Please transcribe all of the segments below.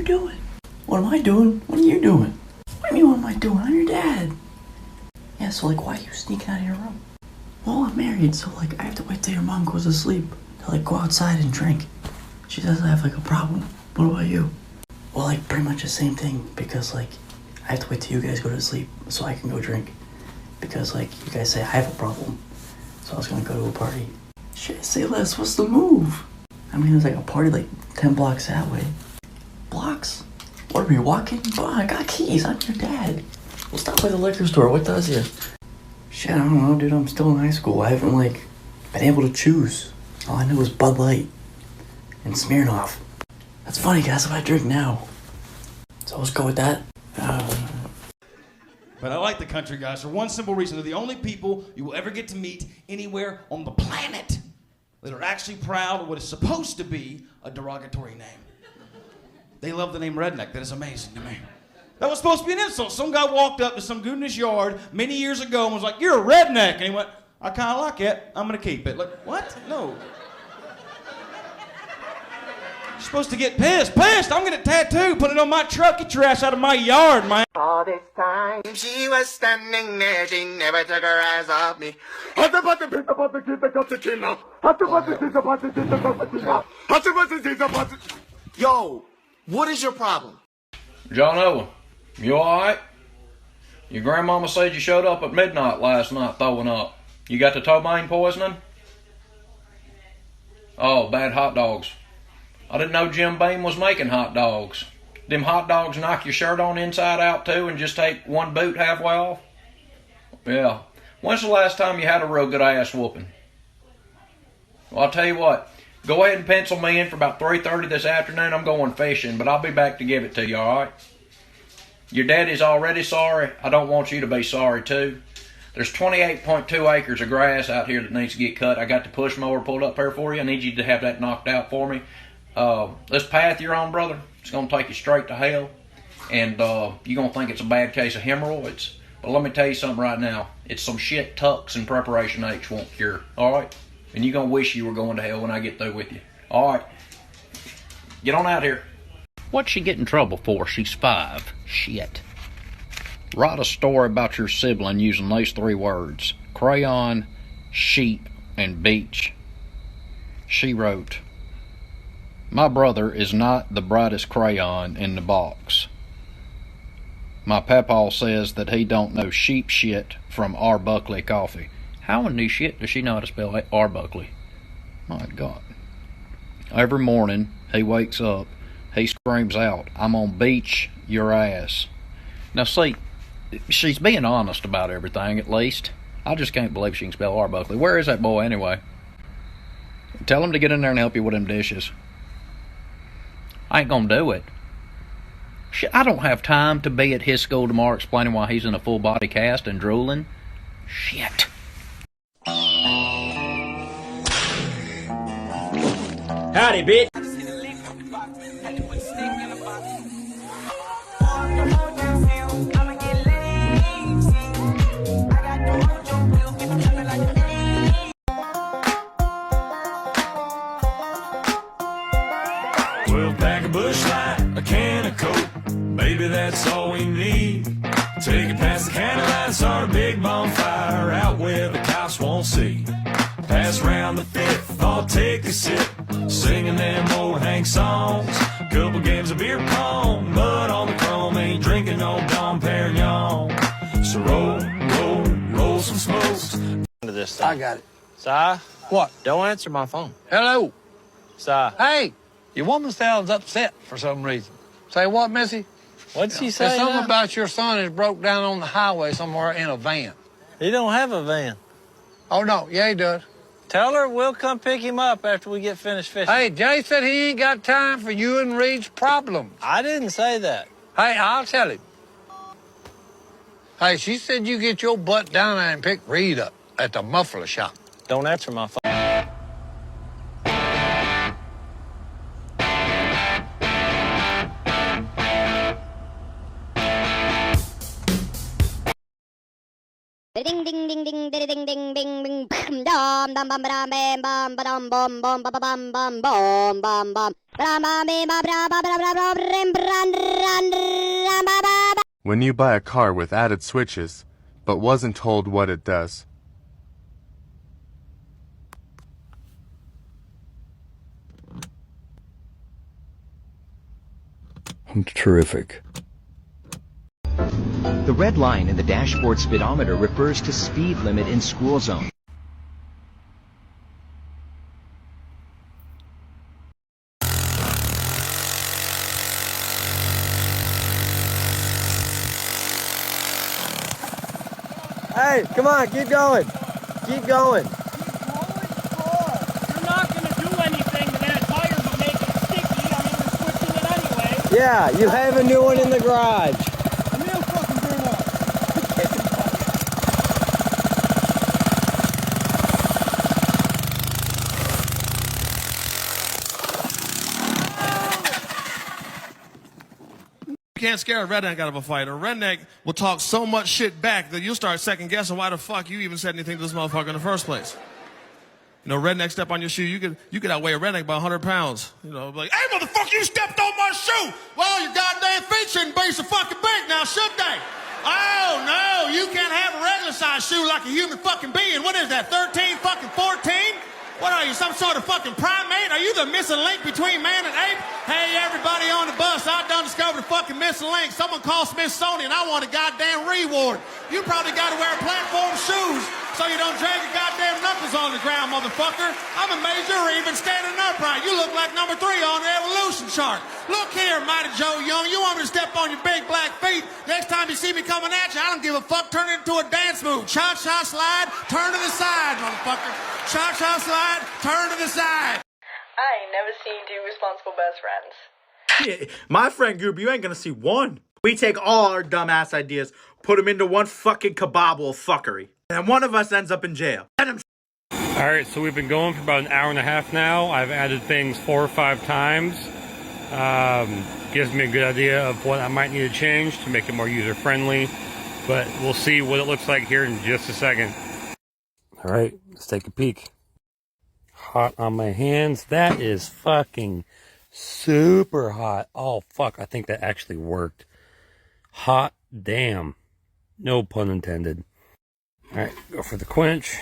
doing? What am I doing? What are you doing? What do you mean, what am I doing? I'm your dad. Yeah, so like, why are you sneaking out of your room? Well, I'm married, so like, I have to wait till your mom goes to sleep to like go outside and drink. She says I have like a problem. What about you? Well, like, pretty much the same thing, because like, I have to wait till you guys go to sleep so I can go drink. Because like, you guys say I have a problem. So I was gonna go to a party. Shit, say less, what's the move? I mean, there's like a party like 10 blocks that way. Blocks? What are we walking? Bah, I got keys, I'm your dad. We'll stop by the liquor store, what does you? Shit, I don't know, dude, I'm still in high school. I haven't like, been able to choose. All I knew was Bud Light and Smirnoff. That's funny, guys, that's what I drink now. So let's go with that. But I like the country guys for one simple reason. They're the only people you will ever get to meet anywhere on the planet that are actually proud of what is supposed to be a derogatory name. They love the name Redneck. That is amazing to me. That was supposed to be an insult. Some guy walked up to some dude in his yard many years ago and was like, "You're a redneck." And he went, "I kind of like it. I'm going to keep it." Like, what? No. You're supposed to get pissed. Pissed! I'm going to tattoo. Put it on my truck. Get your ass out of my yard, man. All this time she was standing there, she never took her eyes off me. Yo, what is your problem? John Owen, you alright? Your grandmama said you showed up at midnight last night throwing up. You got the ptomaine poisoning? Oh, bad hot dogs. I didn't know Jim Beam was making hot dogs. Them hot dogs knock your shirt on inside out too and just take one boot halfway off? Yeah. When's the last time you had a real good ass whooping? Well, I'll tell you what. Go ahead and pencil me in for about 3:30 this afternoon. I'm going fishing, but I'll be back to give it to you, alright? Your daddy's already sorry. I don't want you to be sorry too. There's 28.2 acres of grass out here that needs to get cut. I got the push mower pulled up here for you. I need you to have that knocked out for me. This path you're on, brother, it's going to take you straight to hell. And you're going to think it's a bad case of hemorrhoids. But let me tell you something right now. It's some shit tucks and preparation H won't cure. Alright? And you're going to wish you were going to hell when I get through with you. Alright. Get on out here. What'd she get in trouble for? She's 5. Shit. Write a story about your sibling using these 3 words. Crayon, sheep, and beach. She wrote, "My brother is not the brightest crayon in the box. My papaw says that he don't know sheep shit from R. Buckley coffee." How in the shit does she know how to spell R. Buckley? My God. Every morning he wakes up, he screams out, "I'm on beach your ass." Now see, she's being honest about everything at least. I just can't believe she can spell R. Buckley. Where is that boy anyway? Tell him to get in there and help you with them dishes. I ain't gonna do it. Shit, I don't have time to be at his school tomorrow explaining why he's in a full body cast and drooling. Shit. Howdy, bitch. We'll pack a bush light, a can of Coke, maybe that's all we need. Take it past the candlelight, start a big bonfire out where the cops won't see. Pass round the 5th, I'll take a sip, singing them old Hank songs. Couple games of beer pong, mud on the chrome, ain't drinking no Dom Perignon. So roll some smokes. Into this thing. I got it. Si? What? Don't answer my phone. Hello. Si? Hey, your woman sounds upset for some reason. Say what, Missy? What'd she say? There's something now? about your son is broke down on the highway somewhere in a van. He don't have a van. Oh, no. Yeah, he does. Tell her we'll come pick him up after we get finished fishing. Hey, Jay said he ain't got time for you and Reed's problems. I didn't say that. Hey, I'll tell him. Hey, she said you get your butt down there and pick Reed up at the muffler shop. Don't answer my phone. Ding ding ding ding ding ding ding ding ding. When you buy a car with added switches, but wasn't told what it does. Terrific. The red line in the dashboard speedometer refers to speed limit in school zone. Hey, come on, keep going. Keep going. You're not going to do anything to that tire but make it sticky. I mean, we're switching it anyway. Yeah, you have a new one in the garage. A new fucking burn off. You can't scare a redneck out of a fight. A redneck will talk so much shit back that you'll start second guessing why the fuck you even said anything to this motherfucker in the first place. You know, redneck step on your shoe, you could outweigh a redneck by 100 pounds. You know, like, hey motherfucker, you stepped on my shoe! Well, your goddamn feet shouldn't be so fucking big now, should they? Oh no, you can't have a regular size shoe like a human fucking being. What is that, 13 fucking 14? What are you, some sort of fucking primate? Are you the missing link between man and ape? Hey, everybody on the bus, I done discovered a fucking missing link. Someone called Smithsonian, I want a goddamn reward. You probably gotta wear platform shoes so you don't drag your goddamn knuckles on the ground, motherfucker. I'm amazed you're even standing upright. You look like number 3 on the evolution chart. Look here, Mighty Joe Young, you want me to step on your big black feet? Next time you see me coming at you, I don't give a fuck. Turn it into a dance move. Cha-cha slide, turn to the side, motherfucker. Cha-cha slide, turn to the side. I ain't never seen two responsible best friends. Yeah, my friend group, you ain't gonna see one. We take all our dumbass ideas, put them into one fucking kabobble of fuckery. And one of us ends up in jail. Alright, so we've been going for about an hour and a half now. I've added things 4 or 5 times. Gives me a good idea of what I might need to change to make it more user-friendly. But we'll see what it looks like here in just a second. Alright, let's take a peek. Hot on my hands. That is fucking super hot. Oh, fuck. I think that actually worked. Hot damn. No pun intended. Alright, go for the quench.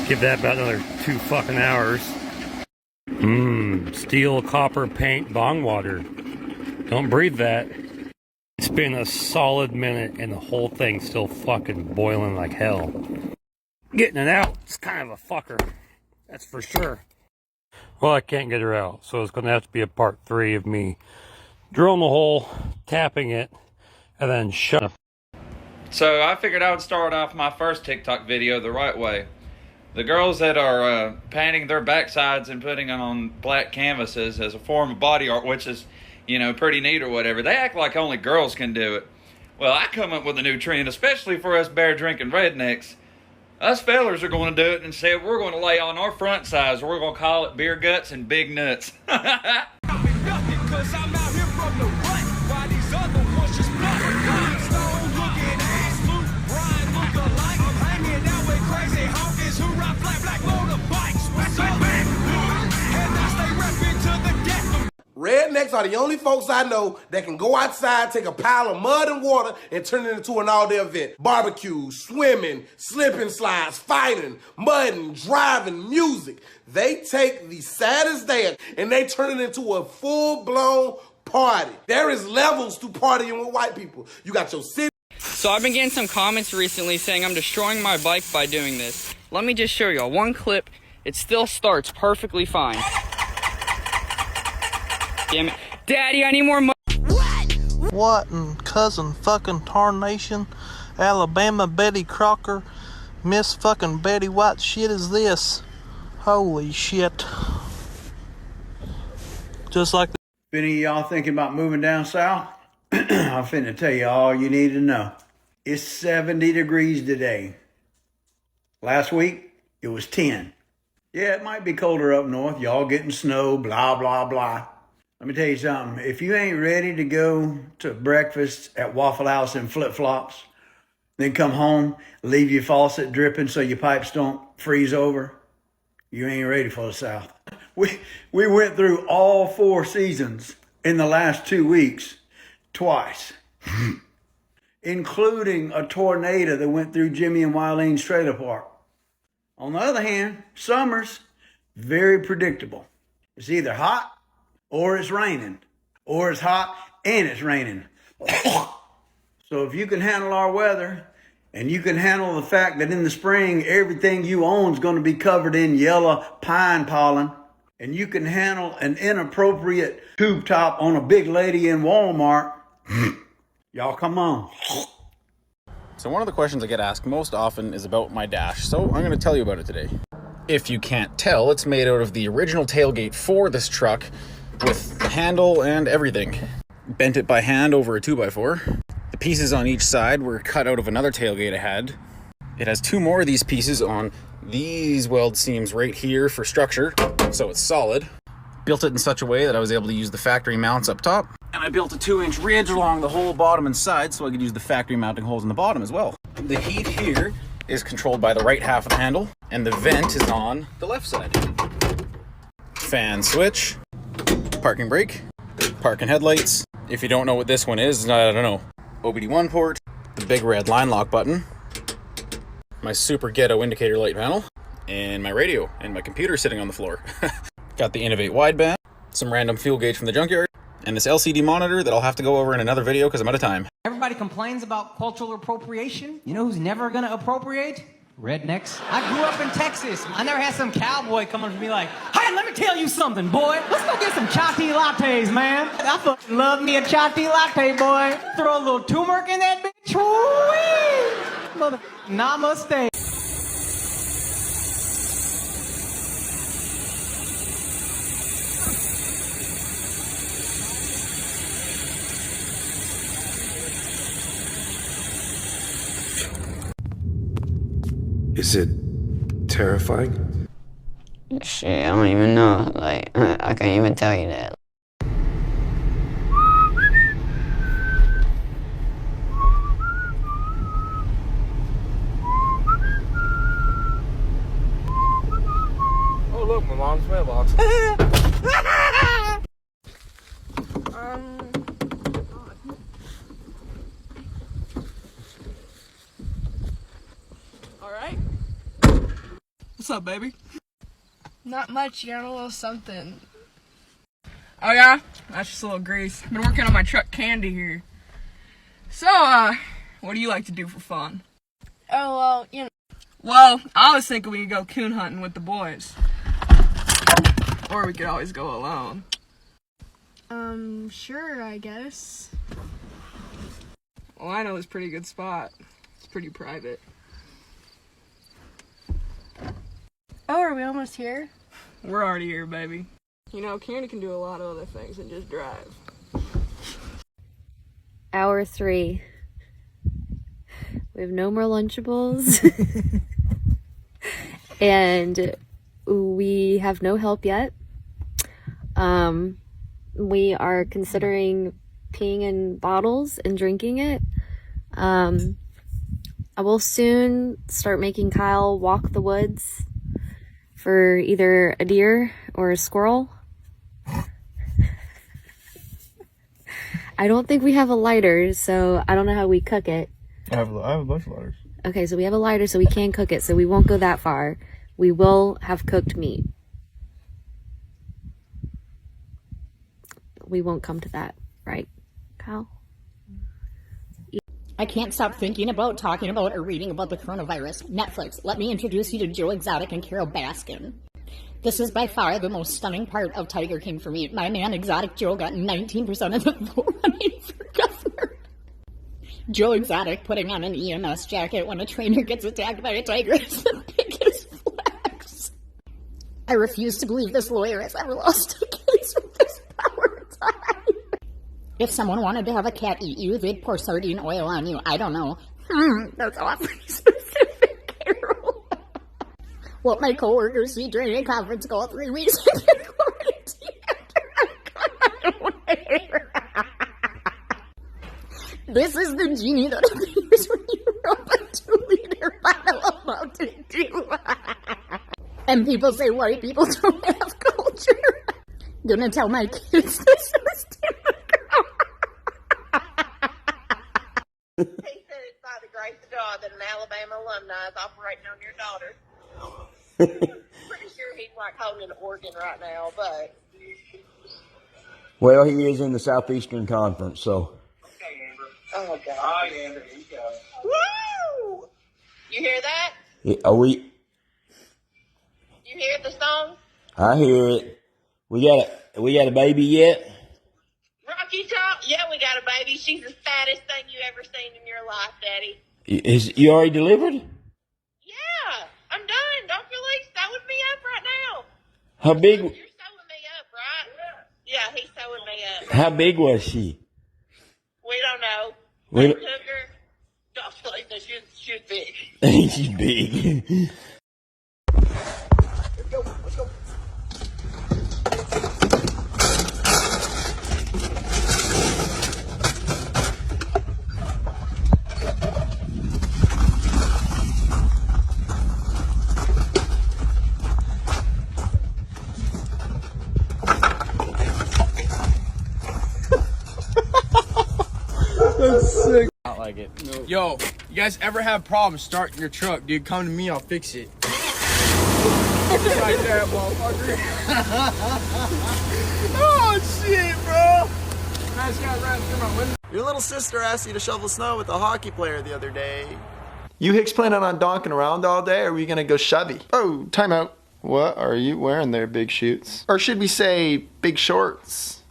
Give that about another 2 fucking hours. Steel copper paint bong water. Don't breathe that. It's been a solid minute and the whole thing's still fucking boiling like hell. Getting it out is kind of a fucker. That's for sure. Well, I can't get her out, so it's going to have to be a part 3 of me drilling the hole, tapping it, and then shut up. So I figured I would start off my first TikTok video the right way. The girls that are painting their backsides and putting on black canvases as a form of body art, which is, you know, pretty neat or whatever, they act like only girls can do it. Well, I come up with a new trend, especially for us bear-drinking rednecks. Us fellers are going to do it and say we're going to lay on our front sides. We're going to call it beer guts and big nuts. Rednecks are the only folks I know that can go outside, take a pile of mud and water, and turn it into an all-day event. Barbecues, swimming, slipping slides, fighting, mudding, driving, music. They take the saddest day and they turn it into a full-blown party. There is levels to partying with white people. You got your city. So I've been getting some comments recently saying I'm destroying my bike by doing this. Let me just show y'all one clip. It still starts perfectly fine. Damn it. Daddy, I need more money. What in cousin fucking tarnation, Alabama Betty Crocker, Miss fucking Betty White shit is this? Holy shit. Just like If any of y'all thinking about moving down south, I'm finna tell you all you need to know. It's 70 degrees today. Last week, it was 10. Yeah, it might be colder up north. Y'all getting snow, blah, blah, blah. Let me tell you something. If you ain't ready to go to breakfast at Waffle House in flip-flops, then come home, leave your faucet dripping so your pipes don't freeze over, you ain't ready for the South. We went through all 4 seasons in the last 2 weeks, twice, including a tornado that went through Jimmy and Wylene's trailer park. On the other hand, summer's very predictable. It's either hot or it's raining, or it's hot and it's raining. So if you can handle our weather, and you can handle the fact that in the spring, everything you own is going to be covered in yellow pine pollen, and you can handle an inappropriate tube top on a big lady in Walmart, y'all come on. So one of the questions I get asked most often is about my dash, so I'm going to tell you about it today. If you can't tell, it's made out of the original tailgate for this truck with the handle and everything. Bent it by hand over a 2x4. The pieces on each side were cut out of another tailgate I had. It has 2 more of these pieces on these weld seams right here for structure, so it's solid. Built it in such a way that I was able to use the factory mounts up top. And I built a 2-inch ridge along the whole bottom and side so I could use the factory mounting holes in the bottom as well. The heat here is controlled by the right half of the handle, and the vent is on the left side. Fan switch, parking brake, parking headlights. If you don't know what this one is, I don't know. OBD1 port, the big red line lock button, my super ghetto indicator light panel, and my radio, and my computer sitting on the floor. Got the Innovate wideband, some random fuel gauge from the junkyard, and this LCD monitor that I'll have to go over in another video because I'm out of time. Everybody complains about cultural appropriation. You know who's never gonna appropriate? Rednecks. I grew up in Texas. I never had some cowboy come up to me like, hey, let me tell you something, boy. Let's go get some chai tea lattes, man. I fucking love me a chai tea latte, boy. Throw a little turmeric in that bitch. Woo-wee. Mother, namaste. Is it terrifying? Shit, I don't even know. Like, I can't even tell you that. Oh, look, my mom's mailbox. Alright. What's up, baby? Not much, you got a little something. Oh yeah? That's just a little grease. Been working on my truck candy here. So, what do you like to do for fun? Oh, well, you know. Well, I was thinking we could go coon hunting with the boys. Or we could always go alone. Sure, I guess. Well, I know this pretty good spot. It's pretty private. Oh, are we almost here? We're already here, baby. You know, Candy can do a lot of other things than just drive. Hour 3. We have no more Lunchables. And we have no help yet. We are considering peeing in bottles and drinking it. I will soon start making Kyle walk the woods for either a deer or a squirrel. I don't think we have a lighter, so I don't know how we cook it. I have a bunch of lighters. Okay, so we have a lighter, so we can cook it, so we won't go that far. We will have cooked meat. We won't come to that, right, Kyle? I can't stop thinking about, talking about, or reading about the coronavirus. Netflix, let me introduce you to Joe Exotic and Carol Baskin. This is by far the most stunning part of Tiger King for me. My man Exotic Joe got 19% of the vote running for governor. Joe Exotic putting on an EMS jacket when a trainer gets attacked by a tiger is the biggest flex. I refuse to believe this lawyer has ever lost a case with this power tie. If someone wanted to have a cat eat you, they'd pour sardine oil on you. I don't know. That's awfully specific, Carol. What my coworkers see during a conference call 3 weeks into quarantine after I got my This is the genie that appears when you rub a 2-liter bottle of Mountain Dew. And people say white people don't have culture. Gonna tell my kids this is typical. He said it's by the grace of God that an Alabama alumni is operating on your daughter. Pretty sure he's like holding an organ right now, but... Well, he is in the Southeastern Conference, so... Oh, God. All right, Andrew, here you go. Woo! You hear that? Are we... You hear the song? I hear it. We got a baby yet? Rocky Top? Yeah, we got a baby. She's the fattest thing you ever seen in your life, Daddy. Is you already delivered? Yeah, I'm done. Don't release. Sewing me up right now. How big? You're sewing me up, right? Yeah, he's sewing me up. How big was she? We don't know. We Took her. Don't believe that she's big. She's big. Let's go. Let's go. That's sick. Not like it. No. Yo, you guys ever have problems starting your truck, dude? Come to me, I'll fix it. Like that, motherfucker. Oh, shit, bro. Nice guy ran through my window. Your little sister asked you to shovel snow with a hockey player the other day. You hicks planning on donking around all day, or are we gonna go chubby? Oh, time out. What are you wearing there, big shoots? Or should we say, big shorts?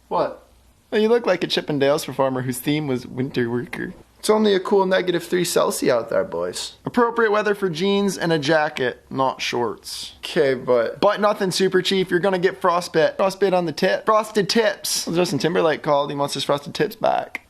What? Well, you look like a Chippendales performer whose theme was winter worker. It's only a cool -3 Celsius out there, boys. Appropriate weather for jeans and a jacket, not shorts. Okay, but nothing super cheap. You're gonna get frostbite. Frostbite on the tip. Frosted tips. Justin Timberlake called. He wants his frosted tips back.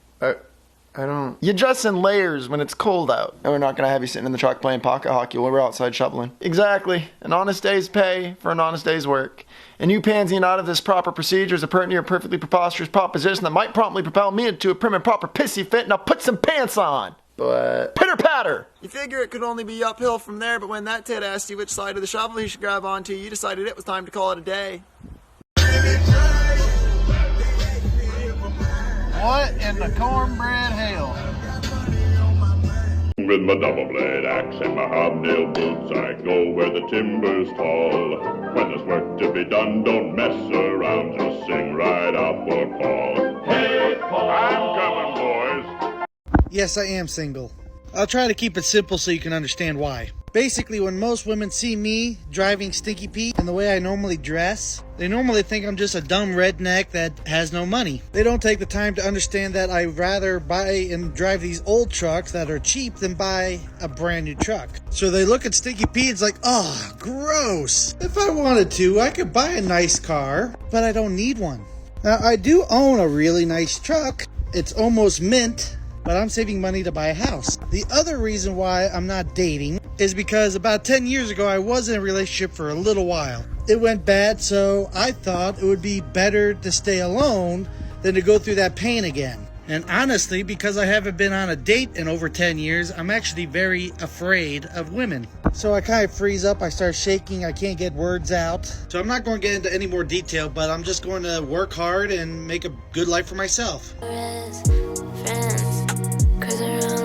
I don't... You dress in layers when it's cold out. And we're not gonna have you sitting in the truck playing pocket hockey while we're outside shoveling. Exactly. An honest day's pay for an honest day's work. And you pansying out of this proper procedure is a pretty near perfectly preposterous proposition that might promptly propel me into a prim and proper pissy fit, and I'll put some pants on. But... Pitter patter! You figure it could only be uphill from there, but when that tit asked you which side of the shovel he should grab onto, you decided it was time to call it a day. What in the cornbread hell? With my double blade axe and my hobnail boots, I go where the timber's tall. When there's work to be done, don't mess around, just sing right out for Paul. Hey, Paul! I'm coming, boys. Yes, I am single. I'll try to keep it simple so you can understand why. Basically, when most women see me driving Stinky Pete and the way I normally dress, they normally think I'm just a dumb redneck that has no money. They don't take the time to understand that I'd rather buy and drive these old trucks that are cheap than buy a brand new truck. So they look at Stinky Pete, it's like, oh, gross. If I wanted to, I could buy a nice car, but I don't need one. Now, I do own a really nice truck. It's almost mint, but I'm saving money to buy a house. The other reason why I'm not dating is because about 10 years ago, I was in a relationship for a little while. It went bad, so I thought it would be better to stay alone than to go through that pain again. And honestly, because I haven't been on a date in over 10 years, I'm actually very afraid of women. So I kind of freeze up, I start shaking, I can't get words out. So I'm not going to get into any more detail, but I'm just going to work hard and make a good life for myself. Friends, 'cause around